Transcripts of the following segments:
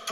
A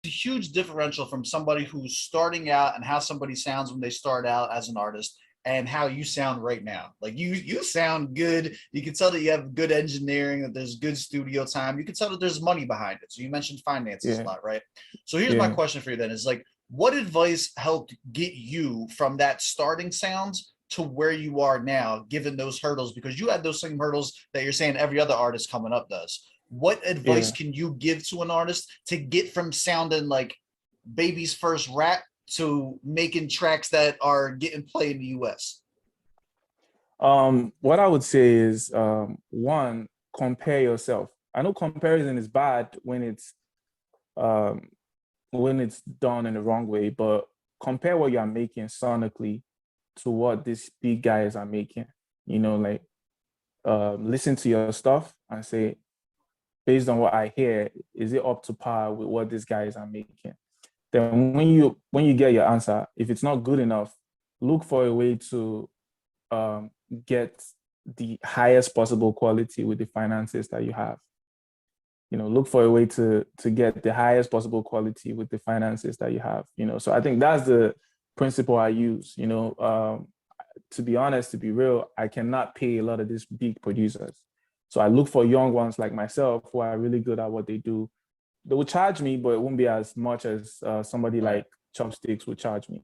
huge differential from somebody who's starting out and how somebody sounds when they start out as an artist and how you sound right now. Like you sound good. You can tell that you have good engineering, that there's good studio time. You can tell that there's money behind it. So you mentioned finances a Yeah, lot, right? So here's my yeah. question for you then is like, what advice helped get you from that starting sounds to where you are now, given those hurdles? Because you had those same hurdles that you're saying every other artist coming up does. What advice Yeah. can you give to an artist to get from sounding like baby's first rap to making tracks that are getting played in the US? What I would say is, one, compare yourself. I know comparison is bad um, when it's done in the wrong way, but compare what you're making sonically to what these big guys are making. You know, like listen to your stuff and say, based on what I hear, is it up to par with what these guys are making? Then when you get your answer, if it's not good enough, look for a way to um, get the highest possible quality with the finances that you have. You know, look for a way to get the highest possible quality with the finances that you have. You know, so I think that's the principle I use. You know, to be honest, to be real, I cannot pay a lot of these big producers. So I look for young ones like myself who are really good at what they do. They will charge me, but it won't be as much as somebody Right. like Chopsticks would charge me.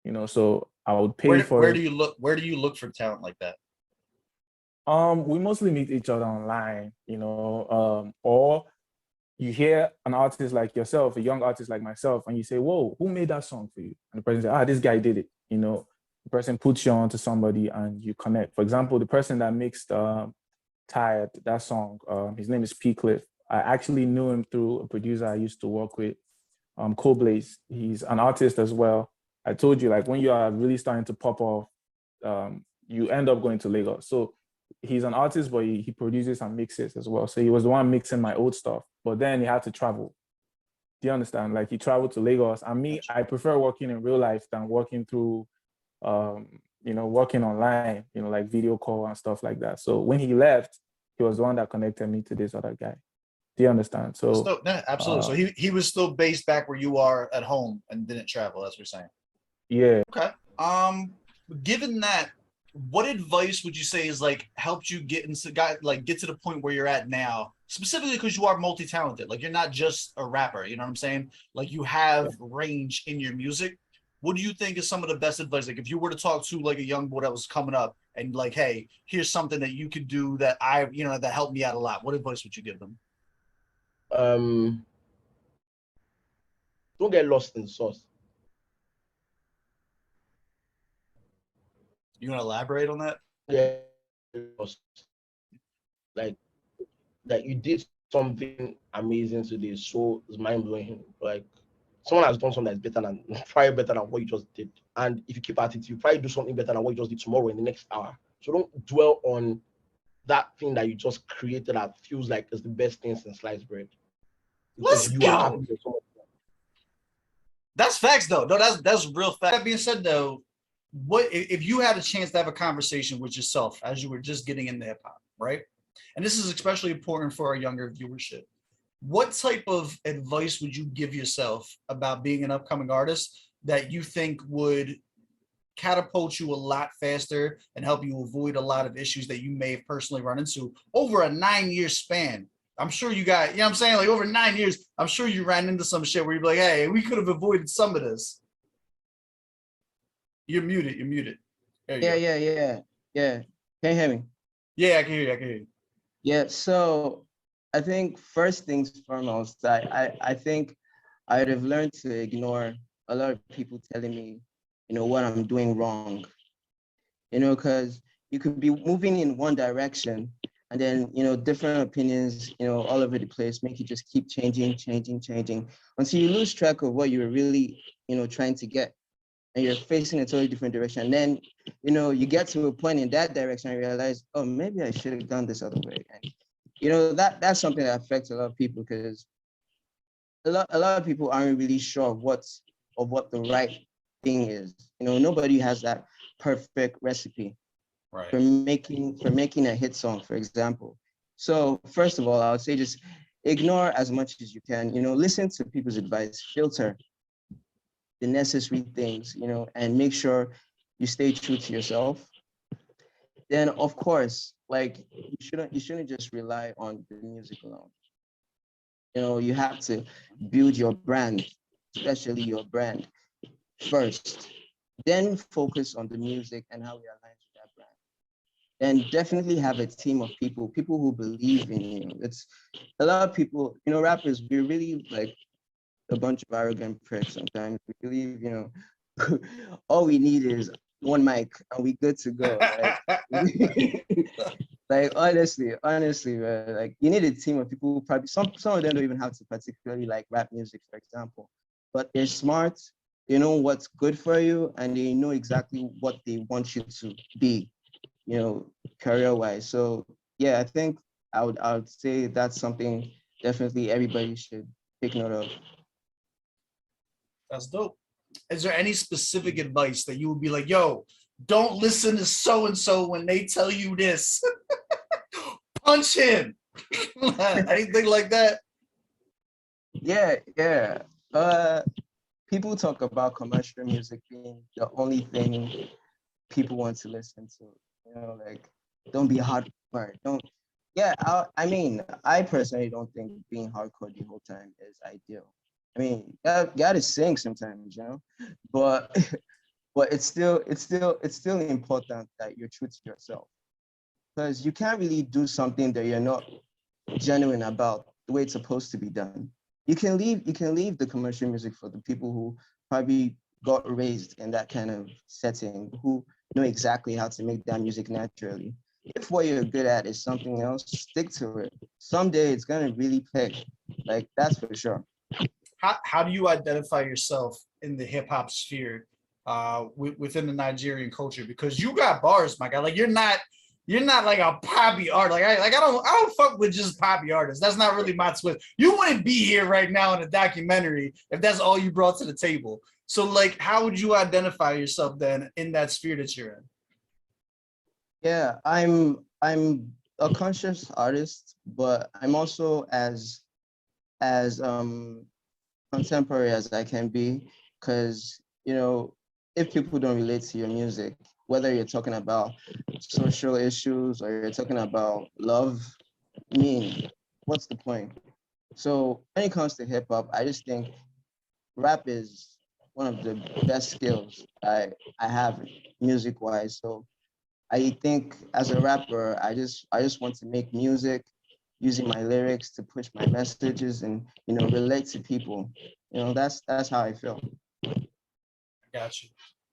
You know, so I would pay for Where it. do you look? Where do you look for talent like that? We mostly meet each other online, you know, or you hear an artist like yourself, a young artist like myself, and you say, "Whoa, who made that song for you?" And the person says, "Ah, this guy did it." You know, the person puts you on to somebody and you connect. For example, the person that mixed "Tired," that song, his name is P. Cliff. I actually knew him through a producer I used to work with, Blaze. He's an artist as well. I told you, like when you are really starting to pop off, you end up going to Lagos. So he's an artist, but he produces and mixes as well. So he was the one mixing my old stuff, but then he had to travel. Do you understand? Like he traveled to Lagos. And me, Gotcha. I prefer working in real life than working through, working online, you know, like video call and stuff like that. So when he left, he was the one that connected me to this other guy. Do you understand? So, So no, absolutely. So uh, he was still based back where you are at home and didn't travel. That's what you're saying. yeah. Okay. Um, given that, what advice would you say is like helped you get into get to the point where you're at now? Specifically because you are multi-talented. Like you're not just a rapper, you know what I'm saying? Like you have range in your music. What do you think is some of the best advice? Like if you were to talk to like a young boy that was coming up and like, hey, here's something that you could do that that helped me out a lot. What advice would you give them? Um, don't get lost in the sauce. You want to elaborate on that? Yeah, like you did something amazing today, so it's mind blowing. Like someone has done something that's better than probably better than what you just did. And if you keep at it, you probably do something better than what you just did tomorrow in the next hour. So don't dwell on that thing that you just created that feels like it's the best thing since sliced bread. Let's Because you are happy go. with someone. That's facts though. No, that's real fact. That being said though, what if you had a chance to have a conversation with yourself as you were just getting into hip hop, right? And this is especially important for our younger viewership. What type of advice would you give yourself about being an upcoming artist that you think would catapult you a lot faster and help you avoid a lot of issues that you may have personally run into over a 9-year span? I'm sure you got, you know what I'm saying? Like over 9 years, I'm sure you ran into some shit where you're like, hey, we could have avoided some of this. You're muted. You're muted. There you Yeah, go. yeah. Can you hear me? Yeah, I can hear you. I can hear you. Yeah, so I think first things foremost, I think I'd have learned to ignore a lot of people telling me, what I'm doing wrong. Because you could be moving in one direction and then, different opinions, all over the place, make you just keep changing until you lose track of what you're really, trying to get. And you're facing a totally different direction. And then, you get to a point in that direction and realize, oh, maybe I should have gone this other way. And, that's something that affects a lot of people because a lot of people aren't really sure of what the right thing is. You know, nobody has that perfect recipe Right. for making a hit song, for example. So first of all, I would say just ignore as much as you can. You know, listen to people's advice, filter the necessary things, you know, and make sure you stay true to yourself. Then of course, like you shouldn't just rely on the music alone. You know, you have to build your brand, especially your brand first. Then focus on the music and how it aligns with that brand. And definitely have a team of people who believe in you. It's a lot of people, you know, rappers, we're really like a bunch of arrogant pricks sometimes. We believe, you know, all we need is one mic and we good to go. Like, like honestly, man, like you need a team of people who probably some of them don't even have to particularly like rap music, for example, but they're smart, they know what's good for you, and they know exactly what they want you to be, you know, career-wise. So yeah, I think I would say that's something definitely everybody should take note of. That's dope. Is there any specific advice that you would be like, yo, don't listen to so and so when they tell you this? Punch him. Anything like that? Yeah. Uh, People talk about commercial music being the only thing people want to listen to. You know, like don't be hardcore. Don't. Yeah, I mean, I personally don't think being hardcore the whole time is ideal. I mean, you gotta sing sometimes, you know, but but it's still important that you're true to yourself, because you can't really do something that you're not genuine about the way it's supposed to be done. You can leave the commercial music for the people who probably got raised in that kind of setting, who know exactly how to make that music naturally. If what you're good at is something else, stick to it. Someday it's gonna really pay. Like that's for sure. How do you identify yourself in the hip hop sphere within the Nigerian culture? Because you got bars, my guy. Like you're not like a poppy artist. I don't fuck with just poppy artists. That's not really my twist. You wouldn't be here right now in a documentary if that's all you brought to the table. So like, how would you identify yourself then in that sphere that you're in? Yeah, I'm a conscious artist, but I'm also as contemporary as I can be, because you know, if people don't relate to your music, whether you're talking about social issues or you're talking about love, I mean, what's the point? So when it comes to hip hop, I just think rap is one of the best skills I have music wise. So I think as a rapper, I just want to make music using my lyrics to push my messages and you know relate to people. You know, that's how I feel. Got you.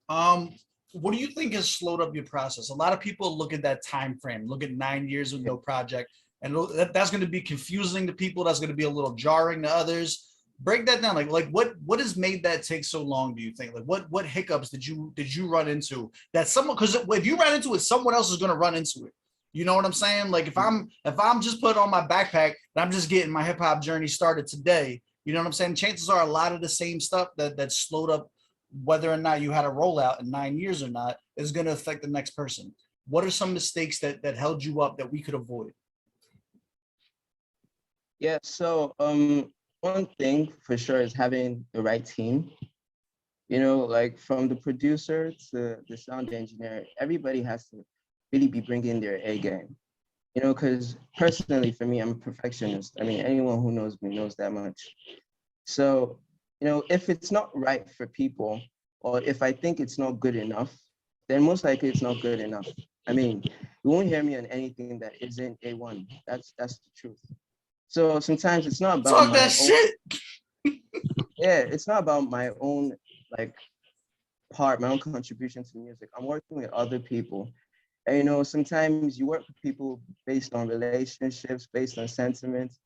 Um, what do you think has slowed up your process? A lot of people look at that time frame, look at 9 years with no project, and that's going to be confusing to people. That's going to be a little jarring to others. Break that down. Like what has made that take so long? Do you think? Like what hiccups did you run into that someone? Because if you run into it, someone else is going to run into it. You know what I'm saying? Like if I'm just putting on my backpack and I'm just getting my hip hop journey started today, you know what I'm saying? Chances are a lot of the same stuff that slowed up whether or not you had a rollout in 9 years or not is going to affect the next person. What are some mistakes that held you up that we could avoid? Yeah. So one thing for sure is having the right team. You know, like from the producer to the sound engineer, everybody has to really be bringing their A game. You know, because personally for me, I'm a perfectionist. I mean, anyone who knows me knows that much. So, you know, if it's not right for people, or if I think it's not good enough, then most likely it's not good enough. I mean, you won't hear me on anything that isn't A1. That's the truth. So sometimes it's not about Talk that my own, shit. yeah, it's not about my own like part, my own contribution to music. I'm working with other people. And you know, sometimes you work with people based on relationships, based on sentiments,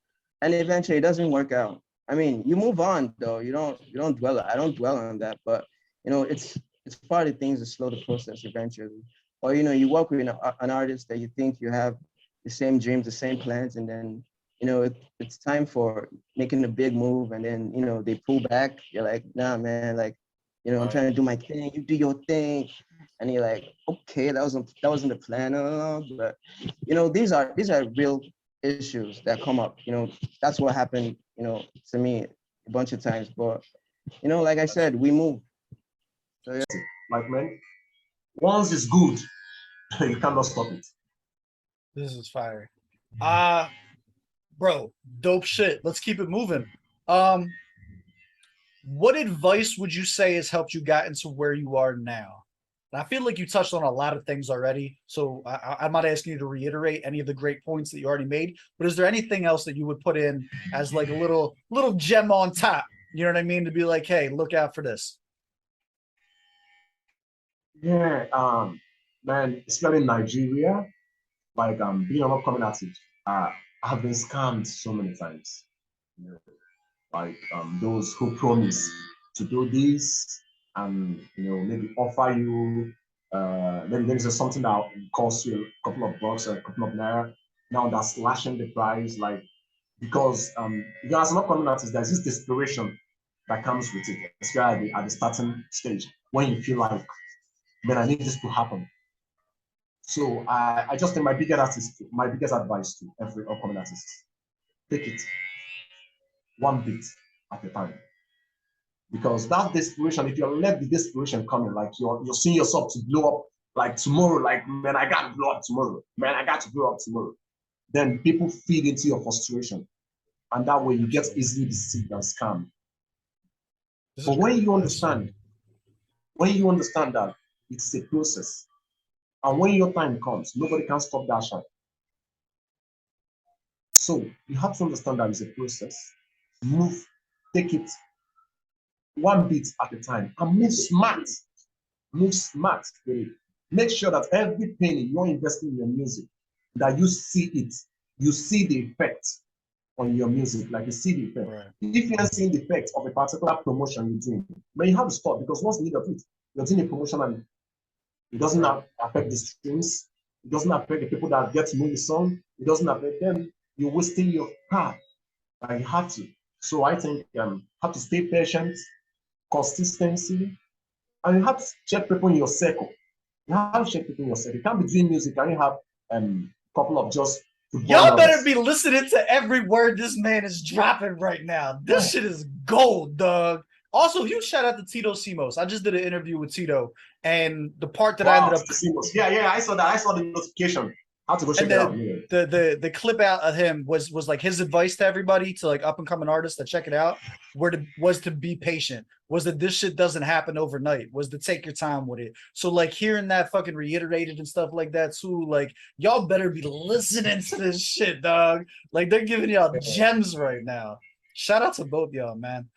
and eventually it doesn't work out. I mean, you move on though. You don't dwell. I don't dwell on that, but you know, it's part of things that slow the process eventually. Or you know, you work with an artist that you think you have the same dreams, the same plans, and then you know it's time for making a big move, and then you know they pull back. You're like, nah, man, like You know, I'm Right. trying to do my thing. You do your thing, and you're like, okay, that wasn't the plan, but you know, these are real issues that come up. You know, that's what happened. You know, to me a bunch of times. But you know, like I said, we move. So, yeah. Like, man, once it's good, you cannot stop it. This is fire. Bro, dope shit. Let's keep it moving. What advice would you say has helped you get into where you are now? And I feel like you touched on a lot of things already, so I'm not asking you to reiterate any of the great points that you already made. But is there anything else that you would put in as like a little gem on top? You know what I mean? To be like, hey, look out for this. Yeah, man, especially in Nigeria, like being an upcoming artist, I have been scammed so many times. You know, like those who promise to do this and maybe offer you maybe there is something that costs you a couple of bucks or a couple of naira. Now that's slashing the price, like because as an upcoming artist, there's this desperation that comes with it, especially at the starting stage when you feel like, man, I need this to happen. So I just think my biggest advice to every upcoming artist: take it one bit at a time. Because that desperation, if you let the desperation coming, like you're seeing yourself to blow up like tomorrow, like, man, I got to blow up tomorrow, man, I got to blow up tomorrow. Then people feed into your frustration, and that way you get easily deceived and scammed. But when you understand that it's a process, and when your time comes, nobody can stop that shine. So you have to understand that it's a process. Move, take it one bit at a time, and move smart. Move smart with it. Make sure that every penny you're investing in your music, that you see it, you see the effect on your music, like you see the effect. Right. If you're seeing the effect of a particular promotion you're doing, then you have to stop, because what's the need of it? You're doing a promotion and it doesn't affect the streams, it doesn't affect the people that get to know the song, it doesn't affect them. You're wasting your time. Like you have to. So I think have to stay patient, consistency, and you have to check people in your circle. You have to check people in your circle. You can't be doing music and you have a couple of just Y'all better be listening to every word this man is dropping right now. This shit is gold, dog. Also, huge shout out to Tito Simos. I just did an interview with Tito, and the part that I ended up yeah, I saw that. I saw the notification. I have to go check it out. Yeah. The clip out of him was like his advice to everybody, to like up and coming artists to check it out, was to be patient, was that this shit doesn't happen overnight, was to take your time with it. So like hearing that fucking reiterated and stuff like that too, like y'all better be listening to this shit, dog. Like they're giving y'all gems right now. Shout out to both y'all, man.